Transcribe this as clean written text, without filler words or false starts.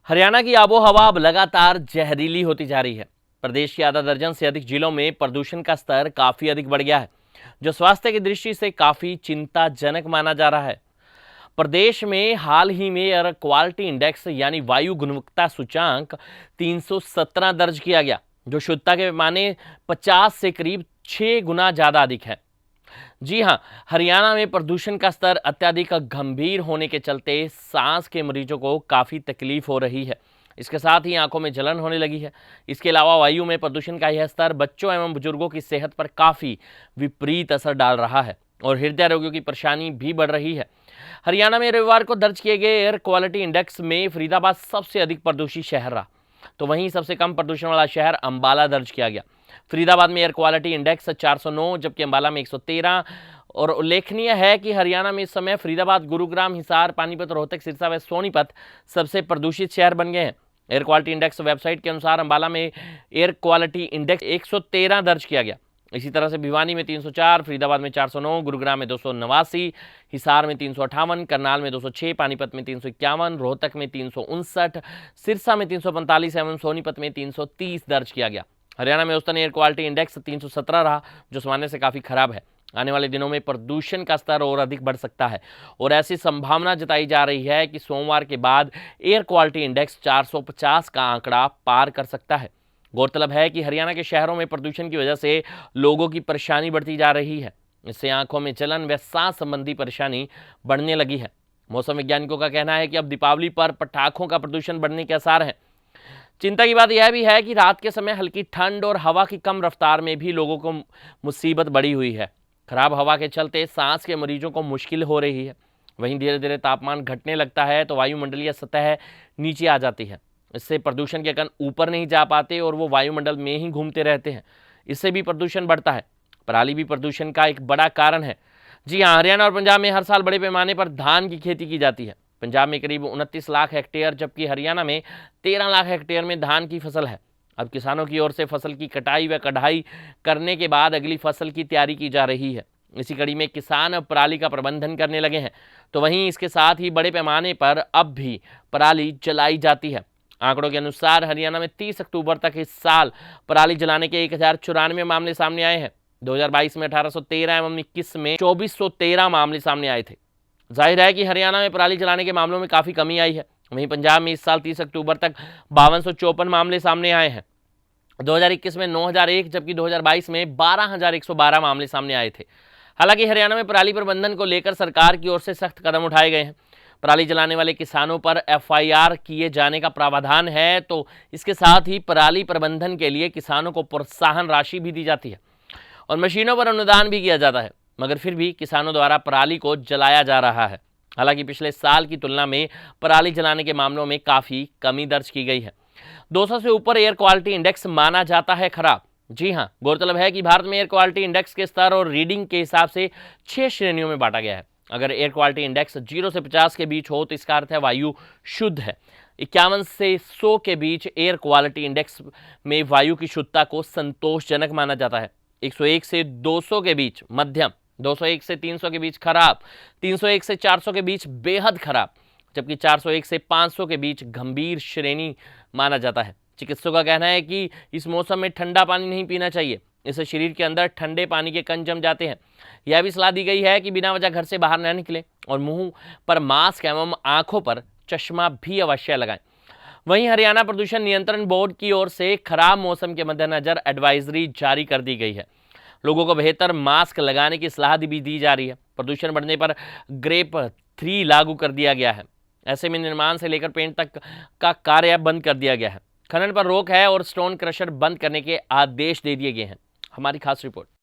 हरियाणा की आबोहवा अब लगातार जहरीली होती जा रही है। प्रदेश के आधा दर्जन से अधिक जिलों में प्रदूषण का स्तर काफी अधिक बढ़ गया है, जो स्वास्थ्य की दृष्टि से काफी चिंताजनक माना जा रहा है। प्रदेश में हाल ही में एयर क्वालिटी इंडेक्स यानी वायु गुणवत्ता सूचांक 317 दर्ज किया गया, जो शुद्धता के माने 50 से करीब 6 गुना ज्यादा अधिक है। जी हां, हरियाणा में प्रदूषण का स्तर अत्यधिक गंभीर होने के चलते सांस के मरीजों को काफ़ी तकलीफ हो रही है। इसके साथ ही आंखों में जलन होने लगी है। इसके अलावा वायु में प्रदूषण का यह स्तर बच्चों एवं बुजुर्गों की सेहत पर काफ़ी विपरीत असर डाल रहा है और हृदय रोगियों की परेशानी भी बढ़ रही है। हरियाणा में रविवार को दर्ज किए गए एयर क्वालिटी इंडेक्स में फरीदाबाद सबसे अधिक प्रदूषित शहर रहा, तो वहीं सबसे कम प्रदूषण वाला शहर अंबाला दर्ज किया गया। फरीदाबाद में एयर क्वालिटी इंडेक्स 409, जबकि अंबाला में 113। और उल्लेखनीय है कि हरियाणा में इस समय फरीदाबाद, गुरुग्राम, हिसार, पानीपत, रोहतक, सिरसा व सोनीपत सबसे प्रदूषित शहर बन गए हैं। एयर क्वालिटी इंडेक्स वेबसाइट के अनुसार अंबाला में एयर क्वालिटी इंडेक्स 113 दर्ज किया गया। इसी तरह से भिवानी में 304, फरीदाबाद में 409, गुरुग्राम में 289, हिसार में 358, करनाल में 206, पानीपत में 351, रोहतक में 359, सिरसा में 345 एवं सोनीपत में 330 दर्ज किया गया। हरियाणा में औसतन एयर क्वालिटी इंडेक्स 317 रहा, जो सामान्य से काफ़ी खराब है। आने वाले दिनों में प्रदूषण का स्तर और अधिक बढ़ सकता है और ऐसी संभावना जताई जा रही है कि सोमवार के बाद एयर क्वालिटी इंडेक्स 450 का आंकड़ा पार कर सकता है। गौरतलब है कि हरियाणा के शहरों में प्रदूषण की वजह से लोगों की परेशानी बढ़ती जा रही है। इससे आंखों में जलन व सांस संबंधी परेशानी बढ़ने लगी है। मौसम वैज्ञानिकों का कहना है कि अब दीपावली पर पटाखों का प्रदूषण बढ़ने के आसार हैं। चिंता की बात यह भी है कि रात के समय हल्की ठंड और हवा की कम रफ्तार में भी लोगों को मुसीबत बढ़ी हुई है। खराब हवा के चलते सांस के मरीजों को मुश्किल हो रही है। वहीं धीरे धीरे तापमान घटने लगता है तो वायुमंडलीय सतह नीचे आ जाती है। इससे प्रदूषण के कण ऊपर नहीं जा पाते और वो वायुमंडल में ही घूमते रहते हैं। इससे भी प्रदूषण बढ़ता है। पराली भी प्रदूषण का एक बड़ा कारण है। जी हाँ, हरियाणा और पंजाब में हर साल बड़े पैमाने पर धान की खेती की जाती है। पंजाब में करीब 29 लाख हेक्टेयर, जबकि हरियाणा में 13 लाख हेक्टेयर में धान की फसल है। अब किसानों की ओर से फसल की कटाई व कढ़ाई करने के बाद अगली फसल की तैयारी की जा रही है। इसी कड़ी में किसान अब पराली का प्रबंधन करने लगे हैं, तो वहीं इसके साथ ही बड़े पैमाने पर अब भी पराली जलाई जाती है। आंकड़ों के अनुसार हरियाणा में 30 अक्टूबर तक इस साल पराली जलाने के 1094 मामले सामने आए हैं। 2022 में 1813 एवं 21 में 2413 मामले सामने आए थे। जाहिर है कि हरियाणा में पराली जलाने के मामलों में काफ़ी कमी आई है। वहीं पंजाब में इस साल 30 अक्टूबर तक 5254 मामले सामने आए हैं। 2021 में 9001, जबकि 2022 में 12112 मामले सामने आए थे। हालांकि हरियाणा में पराली प्रबंधन को लेकर सरकार की ओर से सख्त कदम उठाए गए हैं। पराली जलाने वाले किसानों पर एफआईआर किए जाने का प्रावधान है, तो इसके साथ ही पराली प्रबंधन के लिए किसानों को प्रोत्साहन राशि भी दी जाती है और मशीनों पर अनुदान भी किया जाता है। मगर फिर भी किसानों द्वारा पराली को जलाया जा रहा है। हालांकि पिछले साल की तुलना में पराली जलाने के मामलों में काफ़ी कमी दर्ज की गई है। 200 से ऊपर एयर क्वालिटी इंडेक्स माना जाता है खराब। जी हां, गौरतलब है कि भारत में एयर क्वालिटी इंडेक्स के स्तर और रीडिंग के हिसाब से 6 श्रेणियों में बांटा गया है। अगर एयर क्वालिटी इंडेक्स 0 से 50 के बीच हो तो इसका अर्थ है वायु शुद्ध है। 51 से 100 के बीच एयर क्वालिटी इंडेक्स में वायु की शुद्धता को संतोषजनक माना जाता है। 101 से 200 के बीच मध्यम, 201 से 300 के बीच खराब, 301 से 400 के बीच बेहद खराब, जबकि 401 से 500 के बीच गंभीर श्रेणी माना जाता है। चिकित्सकों का कहना है कि इस मौसम में ठंडा पानी नहीं पीना चाहिए, इससे शरीर के अंदर ठंडे पानी के कण जम जाते हैं। यह भी सलाह दी गई है कि बिना वजह घर से बाहर न निकलें और मुंह पर मास्क एवं आंखों पर चश्मा भी अवश्य लगाएं। वहीं हरियाणा प्रदूषण नियंत्रण बोर्ड की ओर से खराब मौसम के मद्देनजर एडवाइजरी जारी कर दी गई है। लोगों को बेहतर मास्क लगाने की सलाह भी दी जा रही है। प्रदूषण बढ़ने पर ग्रेप 3 लागू कर दिया गया है। ऐसे में निर्माण से लेकर पेंट तक का कार्य बंद कर दिया गया है। खनन पर रोक है और स्टोन क्रशर बंद करने के आदेश दे दिए गए हैं। हमारी खास रिपोर्ट।